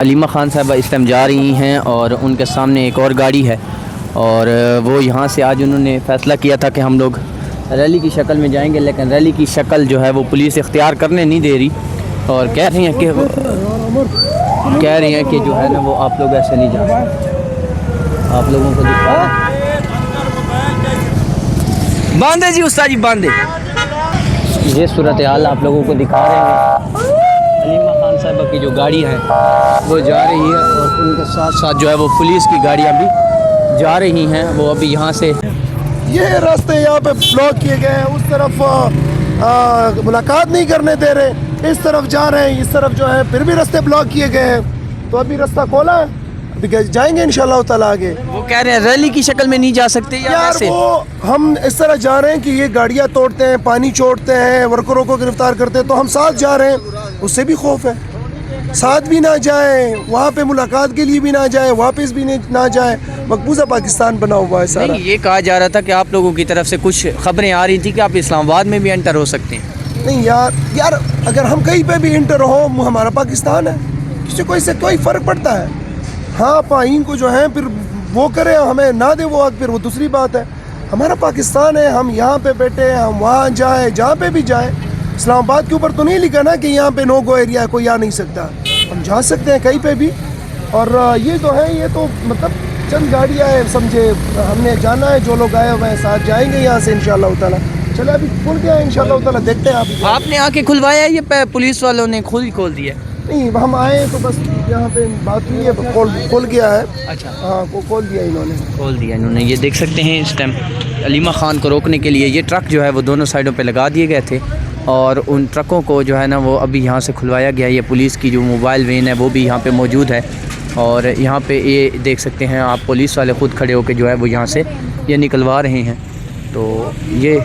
अलीमा ख़ान साहबा इस टाइम जा रही हैं और उनके सामने एक और गाड़ी है और वो यहाँ से आज उन्होंने फ़ैसला किया था कि हम लोग रैली की शक्ल में जाएंगे, लेकिन रैली की शक्ल जो है वो पुलिस इख्तियार करने नहीं दे रही और कह रही हैं कि जो है ना वो आप लोग ऐसे नहीं जा सकते। आप लोगों को दिखा बांधे जी, उस्ताद जी बांधे। ये सूरत हाल आप लोगों को दिखा रहे हैं। अलीमा ख़ान साहबा की जो गाड़ी है वो जा रही है और उनके साथ साथ जो है वो पुलिस की गाड़ियाँ भी जा रही हैं। वो अभी यहाँ से ये रास्ते यहाँ पे ब्लॉक किए गए हैं, उस तरफ मुलाकात नहीं करने दे रहे, इस तरफ जा रहे हैं, इस तरफ जो है फिर भी रास्ते ब्लॉक किए गए हैं। तो अभी रास्ता खोला है, अभी जाएंगे इंशाल्लाह ताला आगे। वो कह रहे हैं रैली की शक्ल में नहीं जा सकते यार वो हम इस तरह जा रहे हैं कि ये गाड़ियाँ तोड़ते हैं, पानी छोड़ते हैं, वर्करों को गिरफ्तार करते हैं, तो हम साथ जा रहे हैं, उससे भी खौफ है। साथ भी ना जाए, वहाँ पे मुलाकात के लिए भी ना जाए, वापस भी ना जाए, मकबूजा पाकिस्तान बना हुआ है सारा। नहीं, ये कहा जा रहा था कि आप लोगों की तरफ से कुछ खबरें आ रही थी कि आप इस्लामाबाद में भी एंटर हो सकते हैं। नहीं यार अगर हम कहीं पे भी इंटर हो, हमारा पाकिस्तान है, किसी को इससे कोई फ़र्क पड़ता है? हाँ पाइन को जो है फिर वो करे, हमें ना दे वो हक, फिर वो दूसरी बात है। हमारा पाकिस्तान है, हम यहाँ पे बैठे हैं, हम वहाँ जाए, जहाँ पे भी जाए। इस्लामाबाद के ऊपर तो नहीं लिखा ना कि यहाँ पे नो गो एरिया है, कोई आ नहीं सकता। हम जा सकते हैं कहीं पे भी। और ये तो है, ये तो मतलब चंद गाड़ियाँ हैं, समझे, हमने जाना है, जो लोग आए हुए हैं साथ जाएंगे यहाँ से इंशाल्लाह ताला। चले अभी खुल गया है इंशाल्लाह ताला, देखते हैं। आप आपने आके खुलवाया, ये पुलिस वालों ने खुद ही खोल दिया? नहीं, हम आए तो बस यहाँ पे बात हुई है, खोल गया है। अच्छा, हाँ वो खोल दिया इन्होंने। ये देख सकते हैं इस टाइम अलीमा ख़ान को रोकने के लिए ये ट्रक जो है वो दोनों साइडों पे लगा दिए गए थे और उन ट्रकों को जो है ना वो अभी यहाँ से खुलवाया गया। ये पुलिस की जो मोबाइल वैन है वो भी यहाँ पे मौजूद है और यहाँ पे ये देख सकते हैं आप, पुलिस वाले ख़ुद खड़े होकर जो है वो यहाँ से ये निकलवा रहे हैं। तो ये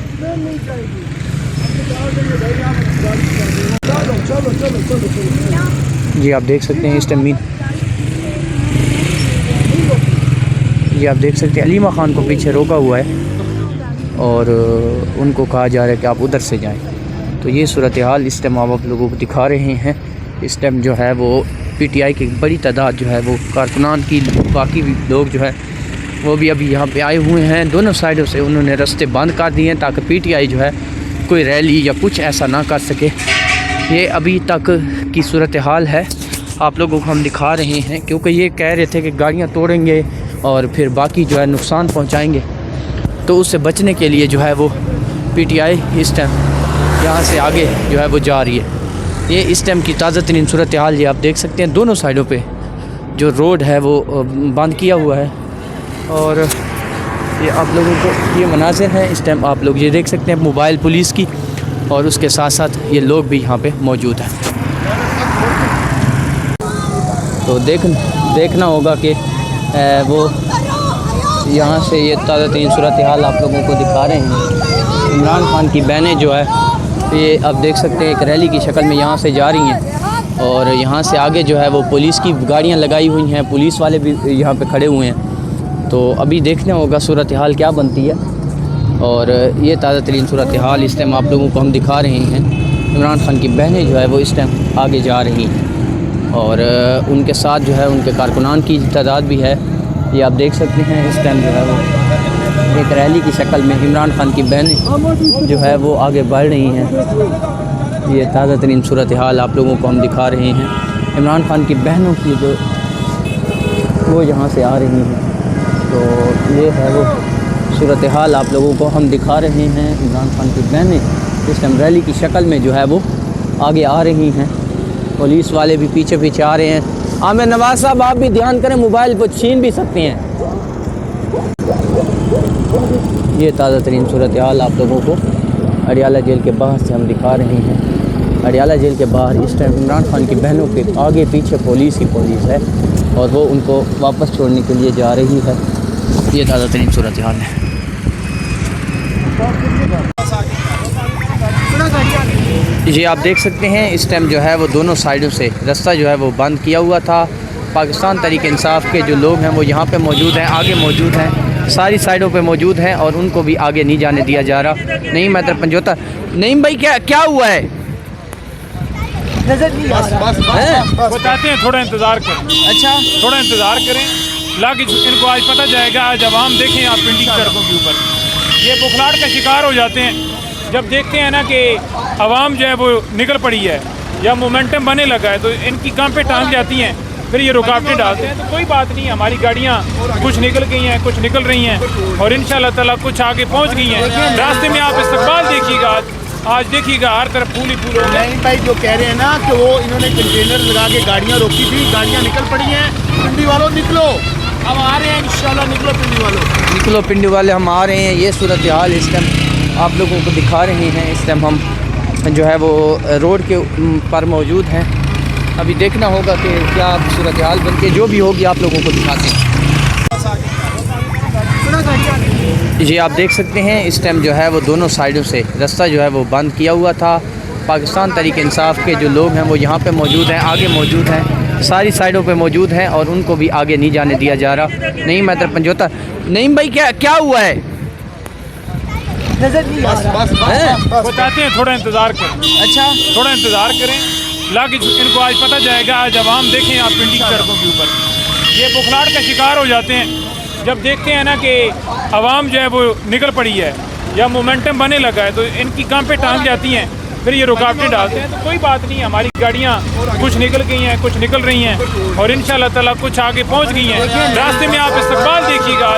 जी आप देख सकते हैं इस टाइम ये आप देख सकते हैं अलीमा ख़ान को पीछे रोका हुआ है और उनको कहा जा रहा है कि आप उधर से जाएं। तो ये सूरत हाल इस टाइम आप लोगों को दिखा रहे हैं। इस टाइम जो है वो पीटीआई की बड़ी तादाद जो है वो कारकुनान की, बाकी भी लोग जो है वो भी अभी यहाँ पे आए हुए हैं। दोनों साइडों से उन्होंने रास्ते बंद कर दिए हैं ताकि पीटीआई जो है कोई रैली या कुछ ऐसा ना कर सके। ये अभी तक की सूरत हाल है, आप लोगों को हम दिखा रहे हैं, क्योंकि ये कह रहे थे कि गाड़ियाँ तोड़ेंगे और फिर बाकी जो है नुकसान पहुँचाएँगे। तो उससे बचने के लिए जो है वो पीटीआई इस टाइम यहाँ से आगे जो है वो जा रही है। ये इस टाइम की ताज़ा तरीन सूरत हाल ये आप देख सकते हैं। दोनों साइडों पे जो रोड है वो बंद किया हुआ है और ये आप लोगों को ये मनाज़िर है इस टाइम आप लोग ये देख सकते हैं मोबाइल पुलिस की, और उसके साथ साथ ये लोग भी यहाँ पे मौजूद हैं। तो देखना होगा कि वो यहाँ से ये ताज़ा तरीन सूरत हाल आप लोगों को दिखा रहे हैं। इमरान खान की बहनें जो है ये आप देख सकते हैं एक रैली की शक्ल में यहाँ से जा रही हैं और यहाँ से आगे जो है वो पुलिस की गाड़ियाँ लगाई हुई हैं, पुलिस वाले भी यहाँ पे खड़े हुए हैं। तो अभी देखना होगा सूरत हाल क्या बनती है। और ये ताज़ा तरीन सूरत हाल इस टाइम आप लोगों को हम दिखा रहे हैं। इमरान खान की बहनें जो है वो इस टाइम आगे जा रही हैं और उनके साथ जो है उनके कारकुनान की तादाद भी है। ये आप देख सकते हैं इस टाइम जो है वो एक रैली की शक्ल में इमरान खान की बहनें जो है वो आगे बढ़ रही हैं। ये ताज़ा तरीन सूरत हाल आप लोगों को हम दिखा रहे हैं। इमरान खान की बहनों की जो वो यहाँ से आ रही हैं। तो ये है वो सूरत हाल आप लोगों को हम दिखा रहे हैं। इमरान खान की बहनें इस टाइम रैली की शक्ल में जो है वो आगे आ रही हैं। पुलिस वाले भी पीछे पीछे आ रहे हैं। आमिर नवाज़ साहब आप भी ध्यान करें, मोबाइल को छीन भी सकते हैं। ये ताज़ा तरीन सूरत हाल आप लोगों को अडियाला जेल के बाहर से हम दिखा रहे हैं। अडियाला जेल के बाहर इस टाइम इमरान खान की बहनों के आगे पीछे पुलिस है और वो उनको वापस छोड़ने के लिए जा रही है। ये ताज़ा तरीन सूरत हाल है। ये आप देख सकते हैं इस टाइम जो है वो दोनों साइडों से रास्ता जो है वो बंद किया हुआ था। पाकिस्तान तहरीक इंसाफ के जो लोग हैं वो यहाँ पे मौजूद हैं, आगे मौजूद हैं, सारी साइडों पे मौजूद हैं और उनको भी आगे नहीं जाने दिया जा रहा। नहीं मैं तो पंजोता नहीं भाई, क्या हुआ है? नजर नहीं आ रहा हैं? बताते हैं, थोड़ा इंतज़ार करें, अच्छा थोड़ा इंतज़ार करें। लाके इनको आज पता जाएगा। आज आवाम देखें आप पिंडी की सड़कों के ऊपर ये बुखलाहट का शिकार हो जाते हैं जब देखते हैं ना कि आवाम जो है वो निकल पड़ी है या मोमेंटम बनने लगा है, तो इनकी काम पे टांग जाती हैं, फिर ये रुकावटें डालते हैं। तो कोई बात नहीं, हमारी गाड़ियाँ कुछ निकल गई हैं, कुछ निकल रही हैं और इंशाअल्लाह ताला कुछ आगे पहुँच गई हैं। रास्ते में आप इस्तकबाल देखिएगा, आज देखिएगा हर तरफ फूल ही फूल हो गए। नहीं भाई, जो कह रहे हैं ना कि वो इन्होंने कंटेनर लगा के गाड़ियाँ रोकी थी, गाड़ियाँ निकल पड़ी हैं। पिंडी वालों निकलो, अब आ रहे हैं इंशाल्लाह, निकलो पिंडी वालों, निकलो पिंडी वाले, हम आ रहे हैं। ये सूरत हाल इस टाइम आप लोगों को दिखा रहे हैं। इस टाइम हम जो है वो रोड के पर मौजूद हैं। अभी देखना होगा कि क्या सूरत हाल बन के जो भी होगी आप लोगों को दिखाते हैं। जी आप देख सकते हैं इस टाइम जो है वो दोनों साइडों से रास्ता जो है वो बंद किया हुआ था। पाकिस्तान तहरीक इंसाफ के जो लोग हैं वो यहाँ पे मौजूद हैं, आगे मौजूद हैं, सारी साइडों पे मौजूद हैं और उनको भी आगे नहीं जाने दिया जा रहा। नहीं मैं तो पंजोता नहीं भाई, क्या क्या हुआ है? नजर नहीं आ रहा हैं? बताते हैं, थोड़ा इंतज़ार करें, अच्छा थोड़ा इंतज़ार करें। लाके इनको आज पता जाएगा। आज आवाम देखें आप पिंडी की सड़कों के ऊपर ये बुखलाहट का शिकार हो जाते हैं जब देखते हैं ना कि आवाम जो है वो निकल पड़ी है या मोमेंटम बनने लगा है, तो इनकी काम पे टांग जाती हैं, फिर ये रुकावटें डालते हैं। तो कोई बात नहीं, हमारी गाड़ियाँ कुछ निकल गई हैं, कुछ निकल रही हैं और इंशाअल्लाह ताला कुछ आगे पहुँच गई हैं। रास्ते में आप इस्तकबाल देखिएगा,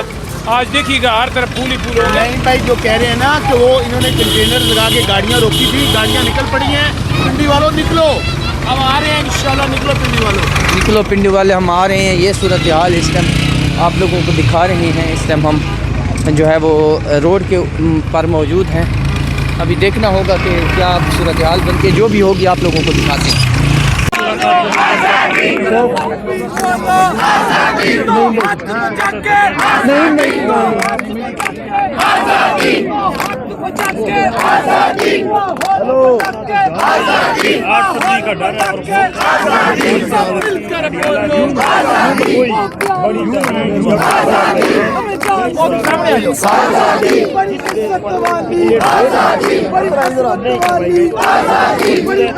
आज देखिएगा हर तरफ फूल ही फूल हो गए। नहीं भाई, जो कह रहे हैं ना कि वो इन्होंने कंटेनर लगा के गाड़ियाँ रोकी थी, गाड़ियाँ निकल पड़ी हैं। पिंडी वालों निकलो, अब आ रहे हैं इंशाल्लाह, निकलो पिंडी वालों, निकलो पिंडी वाले, हम आ रहे हैं। ये सूरत हाल इस टाइम आप लोगों को दिखा रहे हैं। इस टाइम हम जो है वो रोड के पर मौजूद हैं। अभी देखना होगा कि क्या सूरत हाल बन के जो भी होगी आप लोगों को दिखाते हैं।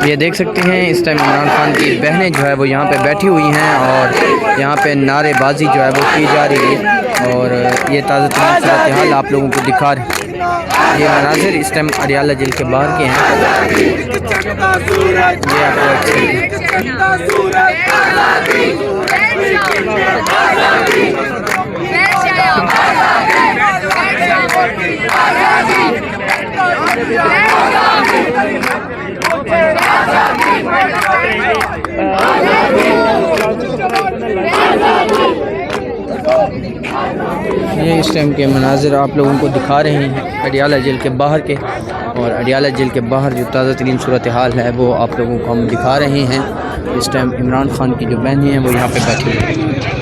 ये देख सकते हैं इस टाइम इमरान खान की बहनें जो है वो यहाँ पे बैठी हुई हैं और यहाँ पे नारेबाजी जो है वो की जा रही है और ये ताज़ा तरीन सूरत हाल आप लोगों को दिखा रहे हैं। ये मनाजिर इस टाइम अडियाला जेल के बाहर के हैं। ये आपको ये इस टाइम के मनाजिर आप लोगों को दिखा रहे हैं अडियाला जेल के बाहर के। और अडियाला जेल के बाहर जो ताज़ा तरीन सूरत हाल है वो आप लोगों को हम दिखा रहे हैं। इस टाइम इमरान खान की जो बहनें हैं वो यहाँ पे बैठी हुई हैं।